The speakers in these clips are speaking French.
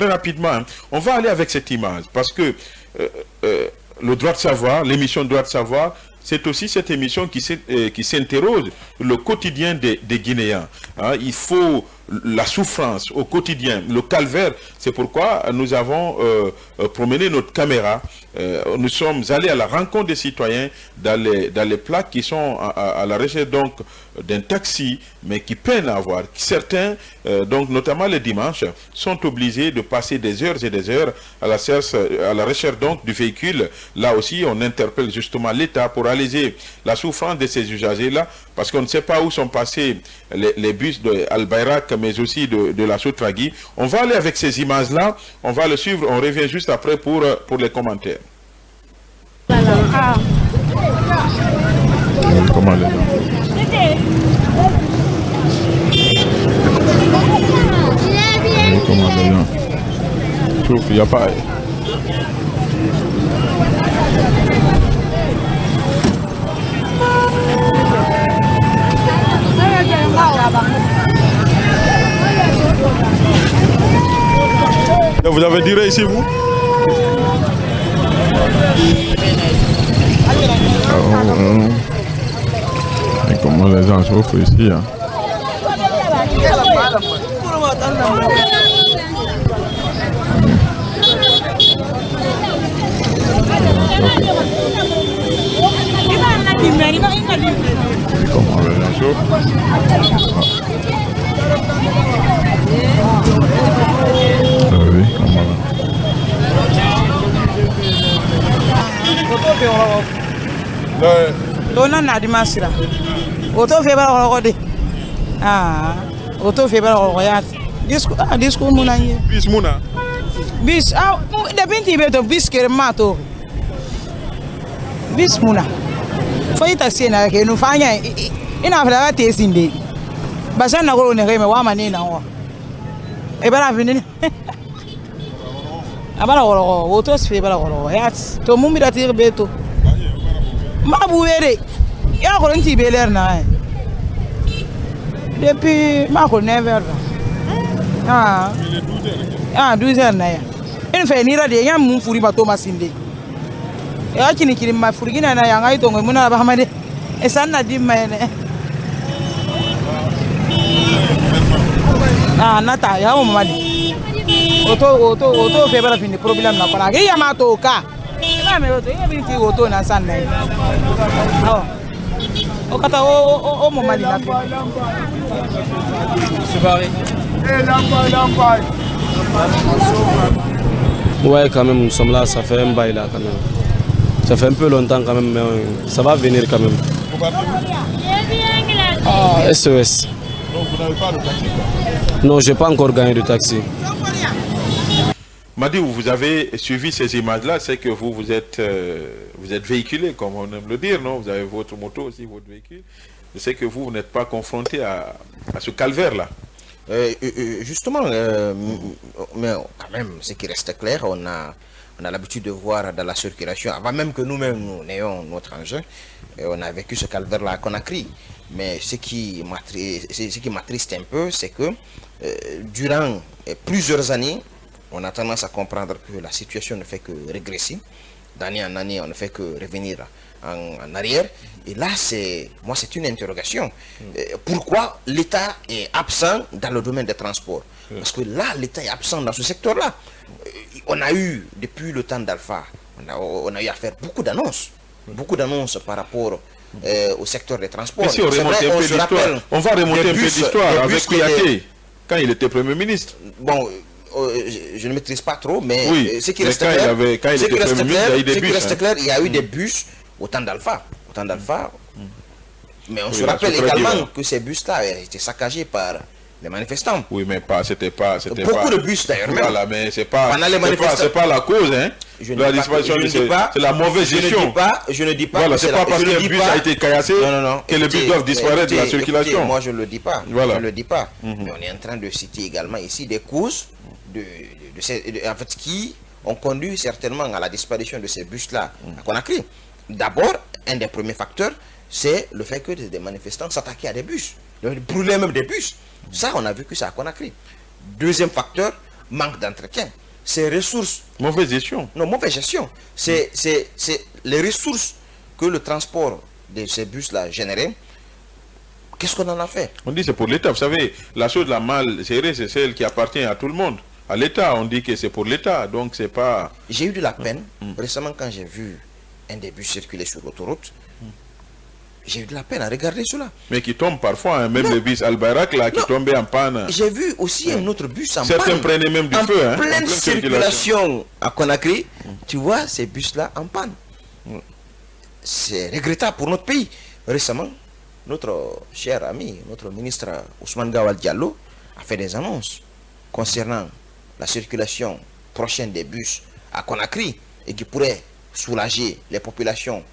très rapidement, hein. On va aller avec cette image parce que le droit de savoir, l'émission Droit de savoir, c'est aussi cette émission qui s'interroge le quotidien des Guinéens. Hein. Il faut la souffrance au quotidien, le calvaire. C'est pourquoi nous avons promené notre caméra. Nous sommes allés à la rencontre des citoyens dans les plaques qui sont à la recherche donc d'un taxi, mais qui peinent à avoir. Certains, donc notamment les dimanches, sont obligés de passer des heures et des heures à la recherche donc du véhicule. Là aussi, on interpelle justement l'État pour alléger la souffrance de ces usagers-là, parce qu'on ne sait pas où sont passés les bus de Al-Bayrak, mais aussi de la Soutragui. On va aller avec ces images-là, on va le suivre, on revient juste après pour les commentaires. Comment les gens? Comment les gens? Sauf il n'y a pas... Vous avez duré ici, vous? Et comment les gens souffrent ici, hein? Comment les gens souffrent? Oui, comment Dona na di masira. Oto febra ko de. Oto febra ko ya. Disco muna ye. Bis muna. Bis de binti beto bis kere mato. Bis muna. Foi taxi na ke no fanya ina fala te sinde. Basa na ko ne ke me wa mani na wo. E bara vini. Abara ko oto febra ko ya. To mumbi da tir beto. Mabu were ya ko nti beler na depuis ma ko never 12h na ya en fe ni rade ya mun furi ba to masinde ya kini kiri ma furi gina na ya ngai to ngoi muna ba hamade e sanna dimma ene nata ya mo mali oto fe bara fini problem na kona ke ya ma to ka me oto ya binti oto na sanna o kata o mo mali na fi ouais, quand même nous sommes là, ça fait un bail là quand même, ça fait un peu longtemps quand même, mais ça va venir quand même. SOS. Donc vous n'avez pas de taxi? Non, j'ai pas encore gagné de taxi. Madi, vous avez suivi ces images-là, c'est que vous êtes véhiculé, comme on aime le dire, non? Vous avez votre moto aussi, votre véhicule. Je sais que vous n'êtes pas confronté à ce calvaire-là. Justement, mais quand même, ce qui reste clair, on a l'habitude de voir dans la circulation, avant même que nous-mêmes nous n'ayons notre engin, on a vécu ce calvaire-là à Conakry. Mais ce qui m'attriste un peu, c'est que durant plusieurs années, on a tendance à comprendre que la situation ne fait que régresser. D'année en année, on ne fait que revenir en arrière. Et là, c'est une interrogation. Pourquoi l'État est absent dans le domaine des transports? Parce que là, l'État est absent dans ce secteur-là. On a eu, depuis le temps d'Alpha, on a eu à faire beaucoup d'annonces. Beaucoup d'annonces par rapport au secteur des transports. Si on remonte un peu d'histoire, on va remonter un peu d'histoire avec Kouyaté, quand il était Premier ministre. Bon, je ne maîtrise pas trop, mais oui, ce qui reste clair, il y a eu des bus au temps d'Alpha. Mais on se rappelle également que ces bus-là étaient saccagés par les manifestants. Oui, mais c'était pas beaucoup de bus d'ailleurs. Voilà, mais c'est pas la cause, hein. C'est la mauvaise gestion. Je ne dis pas. Voilà, c'est pas parce qu'un bus a été caillassé que les bus doivent disparaître de la circulation. Moi, je ne le dis pas. Voilà. Je ne le dis pas. Mais on est en train de citer également ici des causes en fait, qui ont conduit certainement à la disparition de ces bus-là à Conakry. D'abord, un des premiers facteurs, c'est le fait que des manifestants s'attaquaient à des bus, brûlaient même des bus. Ça, on a vu que ça à Conakry. Deuxième facteur, manque d'entretien. Ces ressources... Mauvaise gestion. Non, mauvaise gestion. C'est les ressources que le transport de ces bus-là générait. Qu'est-ce qu'on en a fait? On dit c'est pour l'État. Vous savez, la chose la mal gérée, c'est celle qui appartient à tout le monde. À l'État, on dit que c'est pour l'État. Donc c'est pas... J'ai eu de la peine. Récemment, quand j'ai vu un des bus circuler sur l'autoroute, j'ai eu de la peine à regarder cela. Mais qui tombe parfois, hein, même le bus Al-Bayrak là, qui tombait en panne. J'ai vu aussi un autre bus en Certains panne. prenaient même du en feu. Hein, pleine circulation à Conakry, tu vois ces bus-là en panne. C'est regrettable pour notre pays. Récemment, notre cher ami, notre ministre Ousmane Gawal Diallo a fait des annonces concernant la circulation prochaine des bus à Conakry et qui pourrait soulager les populations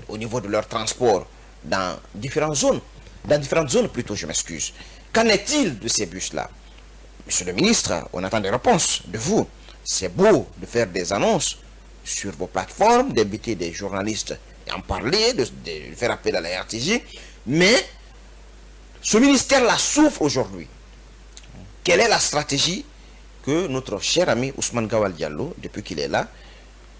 au niveau de leur transport dans différentes zones. Dans différentes zones plutôt, je m'excuse. Qu'en est-il de ces bus-là? Monsieur le ministre, on attend des réponses de vous. C'est beau de faire des annonces sur vos plateformes, d'inviter des journalistes et en parler, de faire appel à la RTJ, mais ce ministère-là souffre aujourd'hui. Quelle est la stratégie que notre cher ami Ousmane Gawal Diallo, depuis qu'il est là,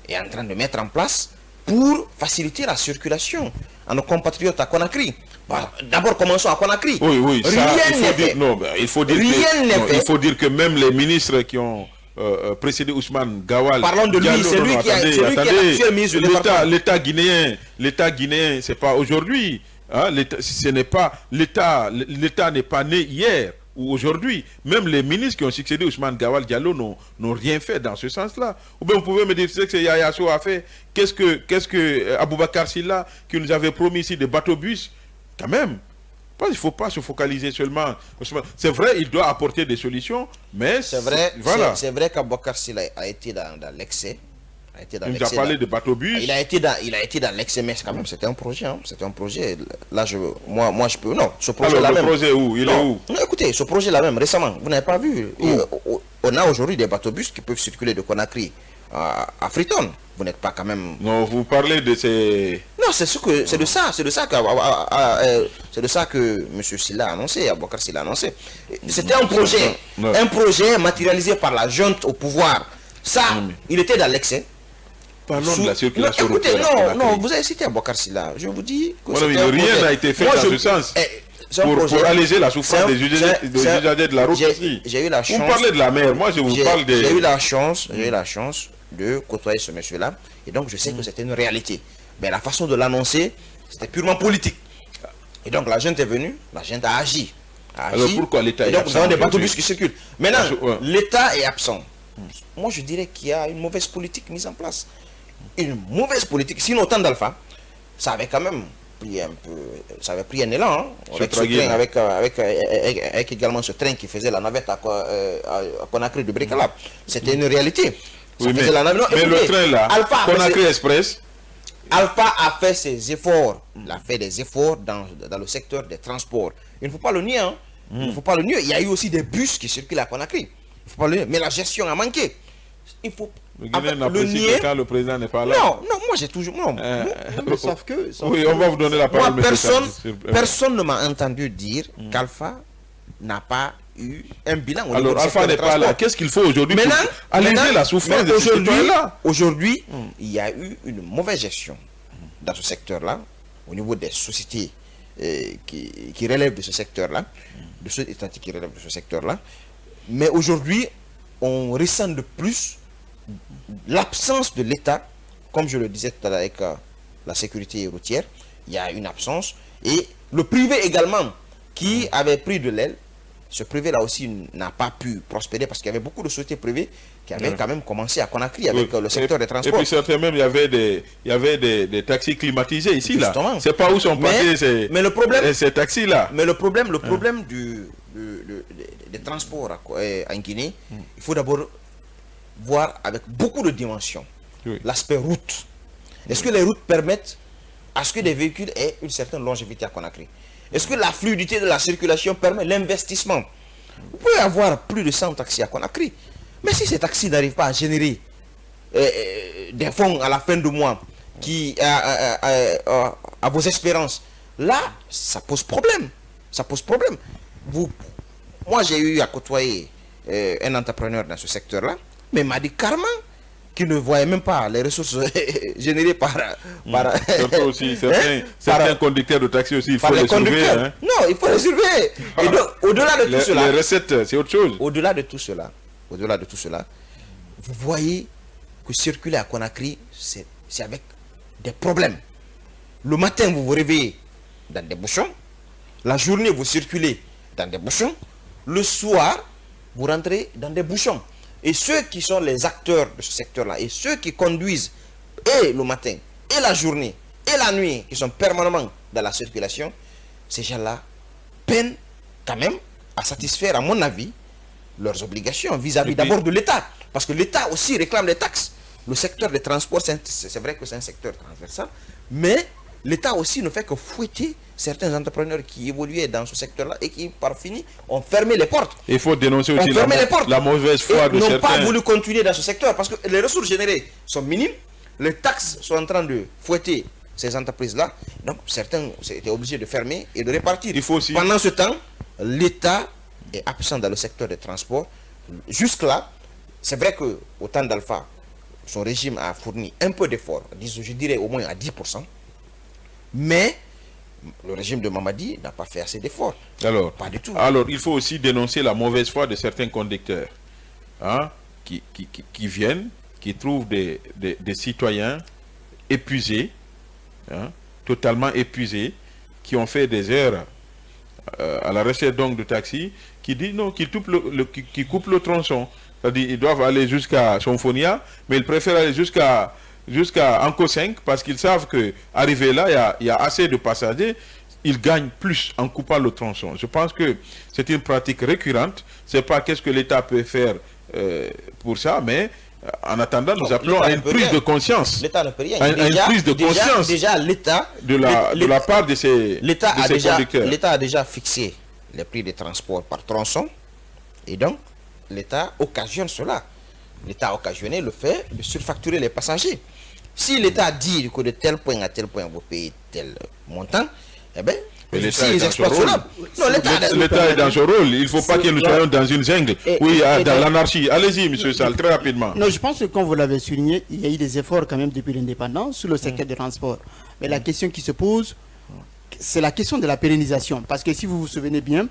est en train de mettre en place pour faciliter la circulation à nos compatriotes à Conakry? D'abord, commençons à Conakry. Oui, rien n'est fait. Il faut dire que même les ministres qui ont précédé Ousmane Gawal. Parlons de lui, c'est lui qui est l'actuel ministre de l'État. L'État guinéen, c'est pas aujourd'hui. Hein, l'État n'est pas né hier ou aujourd'hui. Même les ministres qui ont succédé Ousmane Gawal Diallo n'ont rien fait dans ce sens-là. Ou bien vous pouvez me dire ce que Yaya Sow a fait. Qu'est-ce que Aboubacar Silla, qui nous avait promis ici des bateaux-bus, quand même. Il ne faut pas se focaliser seulement. C'est vrai, il doit apporter des solutions, mais c'est vrai, voilà. C'est vrai qu'Aboubacar Silla a été dans l'excès. Il nous a parlé de bateaux-bus. Il a été dans l'excès, mais quand même, c'était un projet. Hein. C'était un projet. Là, moi, je peux. Non, ce projet-là même. Le projet où? Il est où? Non, écoutez, ce projet-là même, récemment, vous n'avez pas vu. On a aujourd'hui des bateaux-bus qui peuvent circuler de Conakry à Freetown. Vous n'êtes pas quand même. Non, vous parlez de ces. Non, c'est de ça que M. Silla a annoncé, Aboubacar Silla a annoncé. C'était un projet matérialisé par la junte au pouvoir. Ça, il était dans l'excès. Parlons de la circulation. Écoutez, non, vous avez cité Aboubacar Silla. Je vous dis que rien n'a été fait dans ce sens. Pour alléger la souffrance des usagers de la route ici. J'ai eu la chance. Vous parlez de la mer, moi je vous parle de... J'ai eu la chance de côtoyer ce monsieur-là, et donc je sais que c'était une réalité. Mais la façon de l'annoncer, c'était purement politique. Et donc la gente est venue, la gente a agi. Alors pourquoi l'État est absent? Donc nous avons des bateaux-bus qui circulent. Maintenant, l'État est absent. Moi je dirais qu'il y a une mauvaise politique mise en place. Une mauvaise politique. Sinon, au temps d'Alpha, ça avait quand même pris un peu, ça avait pris un élan, hein, avec ce train, avec également ce train qui faisait la navette à Conakry de Brikala. C'était une réalité. Oui, mais le train là, Conakry Express. Alpha a fait ses efforts. Il a fait des efforts dans le secteur des transports. Il ne faut pas le nier. Hein. Il ne faut pas le nier. Il y a eu aussi des bus qui circulent à Conakry. Il ne faut pas le nier. Mais la gestion a manqué. Il faut le nier quand le président n'est pas là. Non, moi j'ai toujours... Non, sauf que... Oui, on va vous donner la parole. Moi, personne ne m'a entendu dire qu'Alpha n'a pas eu un bilan. Alors Alpha n'est pas là. Qu'est-ce qu'il faut aujourd'hui pour alléger la souffrance de ces citoyens-là? Aujourd'hui, il y a eu une mauvaise gestion dans ce secteur-là, au niveau des sociétés qui relèvent de ce secteur-là, de ceux étatiques qui relèvent de ce secteur-là. Mais aujourd'hui, on ressent de plus l'absence de l'État, comme je le disais tout à l'heure avec la sécurité routière. Il y a une absence. Et le privé également, qui avait pris de l'aile, ce privé-là aussi n'a pas pu prospérer parce qu'il y avait beaucoup de sociétés privées qui avaient quand même commencé à Conakry avec le secteur des transports. Et puis certains même, il y avait des taxis climatisés ici. Là. C'est pas où sont passés ces taxis-là. Mais le problème des transports en Guinée, il faut d'abord voir avec beaucoup de dimensions l'aspect route. Est-ce que les routes permettent à ce que des véhicules aient une certaine longévité à Conakry? Est-ce que la fluidité de la circulation permet l'investissement? Vous pouvez avoir plus de 100 taxis à Conakry, mais si ces taxis n'arrivent pas à générer des fonds à la fin du mois qui à vos espérances, là, ça pose problème. Ça pose problème. Moi, j'ai eu à côtoyer un entrepreneur dans ce secteur-là, mais il m'a dit carrément qu'il ne voyait même pas les ressources générées par... Surtout aussi, certains conducteurs de taxi aussi, il faut les surveiller. Hein. Non, il faut les surveiller. Et donc, au-delà de tout cela... Les recettes, c'est autre chose. Au-delà de tout cela, vous voyez que circuler à Conakry, c'est avec des problèmes. Le matin, vous vous réveillez dans des bouchons. La journée, vous circulez dans des bouchons. Le soir, vous rentrez dans des bouchons. Et ceux qui sont les acteurs de ce secteur-là, et ceux qui conduisent et le matin, et la journée, et la nuit, qui sont permanemment dans la circulation, ces gens-là peinent quand même à satisfaire, à mon avis, leurs obligations vis-à-vis d'abord de l'État. Parce que l'État aussi réclame des taxes. Le secteur des transports, c'est vrai que c'est un secteur transversal, mais l'État aussi ne fait que fouetter certains entrepreneurs qui évoluaient dans ce secteur-là et qui, par fini, ont fermé les portes. Il faut dénoncer aussi la mauvaise foi de certains. Ils n'ont pas voulu continuer dans ce secteur parce que les ressources générées sont minimes, les taxes sont en train de fouetter ces entreprises-là, donc certains étaient obligés de fermer et de répartir. Pendant ce temps, l'État est absent dans le secteur des transports. Jusque-là, c'est vrai qu'au temps d'Alpha, son régime a fourni un peu d'efforts, je dirais au moins à 10%, mais le régime de Mamadi n'a pas fait assez d'efforts. Alors, pas du tout. Alors, il faut aussi dénoncer la mauvaise foi de certains conducteurs hein, qui viennent, qui trouvent des citoyens épuisés, hein, totalement épuisés, qui ont fait des heures à la recherche donc de taxi, qui disent non, qui coupent le tronçon. C'est-à-dire ils doivent aller jusqu'à Sonfonia, mais ils préfèrent aller jusqu'à Anko 5 parce qu'ils savent que arrivé là, il y a assez de passagers, ils gagnent plus en coupant le tronçon. Je pense que c'est une pratique récurrente. C'est pas qu'est-ce que l'État peut faire pour ça, mais en attendant, nous appelons à une prise de conscience. L'État ne peut rien. À une prise de conscience déjà l'État de la part de ces conducteurs. L'État a déjà fixé les prix des transports par tronçon et donc l'État occasionne cela. L'État a occasionné le fait de surfacturer les passagers. Si l'État dit que de tel point à tel point vous payez tel montant, eh bien, l'État est dans son rôle. Il ne faut pas que nous soyons dans une jungle. Oui, dans l'anarchie. Allez-y, M. Sall, très rapidement. Non, je pense que comme vous l'avez souligné, il y a eu des efforts quand même depuis l'indépendance sur le secteur des transports. Mais la question qui se pose, c'est la question de la pérennisation. Parce que si vous vous souvenez bien,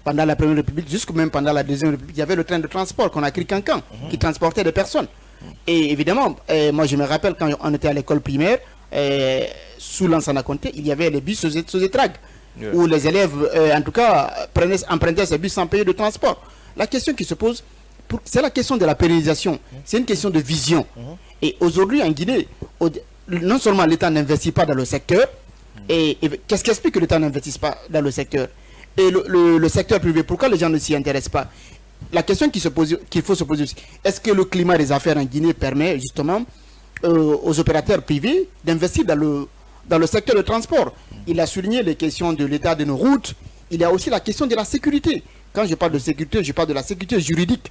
pendant la Première République, jusqu'au même pendant la Deuxième République, il y avait le train de transport qu'on a créé Cancan, qui transportait des personnes. Et évidemment, moi je me rappelle quand on était à l'école primaire, sous Lansana Conté, il y avait les bus sous étrag, où les élèves, en tout cas, empruntaient ces bus sans payer de transport. La question qui se pose, c'est la question de la pérennisation. C'est une question de vision. Et aujourd'hui, en Guinée, non seulement l'État n'investit pas dans le secteur, et qu'est-ce qui explique que l'État n'investisse pas dans le secteur? Et le secteur privé, pourquoi les gens ne s'y intéressent pas? La question qu'il faut se poser aussi, est-ce que le climat des affaires en Guinée permet justement aux opérateurs privés d'investir dans le secteur du transport? Il a souligné les questions de l'état de nos routes. Il y a aussi la question de la sécurité. Quand je parle de sécurité, je parle de la sécurité juridique.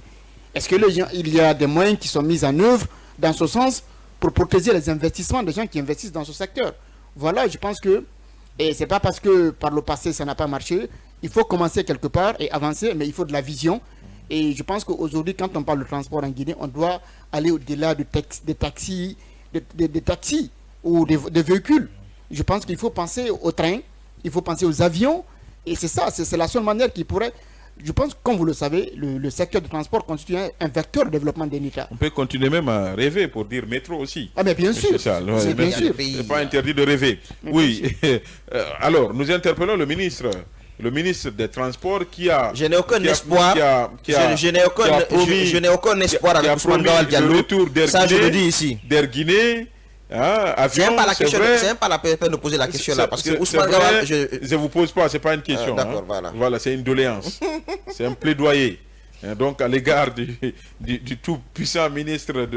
Est-ce que il y a des moyens qui sont mis en œuvre dans ce sens pour protéger les investissements des gens qui investissent dans ce secteur? Voilà, je pense que, et c'est pas parce que par le passé ça n'a pas marché, il faut commencer quelque part et avancer, mais il faut de la vision. Et je pense qu'aujourd'hui, quand on parle de transport en Guinée, on doit aller au-delà des taxis ou des véhicules. Je pense qu'il faut penser aux trains, il faut penser aux avions. Et c'est ça, c'est la seule manière qui pourrait... Je pense que, comme vous le savez, le secteur du transport constitue un vecteur de développement d'un État. On peut continuer même à rêver pour dire métro aussi. Ah mais bien sûr, c'est bien sûr. C'est pas interdit de rêver. Oui. Alors, nous interpellons le ministre des Transports qui a... Je n'ai aucun espoir. Je n'ai aucun espoir avec Ousmane Gawal Diallo. Ça, je le dis ici. D'Air Guinée. C'est même pas la peine de poser la question là. Parce que Ousmane Gawal... Je vous pose pas, c'est pas une question. D'accord, voilà, c'est une doléance. C'est un plaidoyer. Donc, à l'égard du tout puissant ministre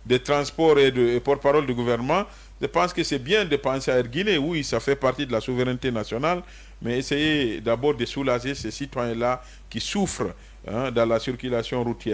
des Transports et porte-parole du gouvernement, je pense que c'est bien de penser à Air Guinée. Oui, ça fait partie de la souveraineté nationale, mais essayez d'abord de soulager ces citoyens-là qui souffrent dans la circulation routière.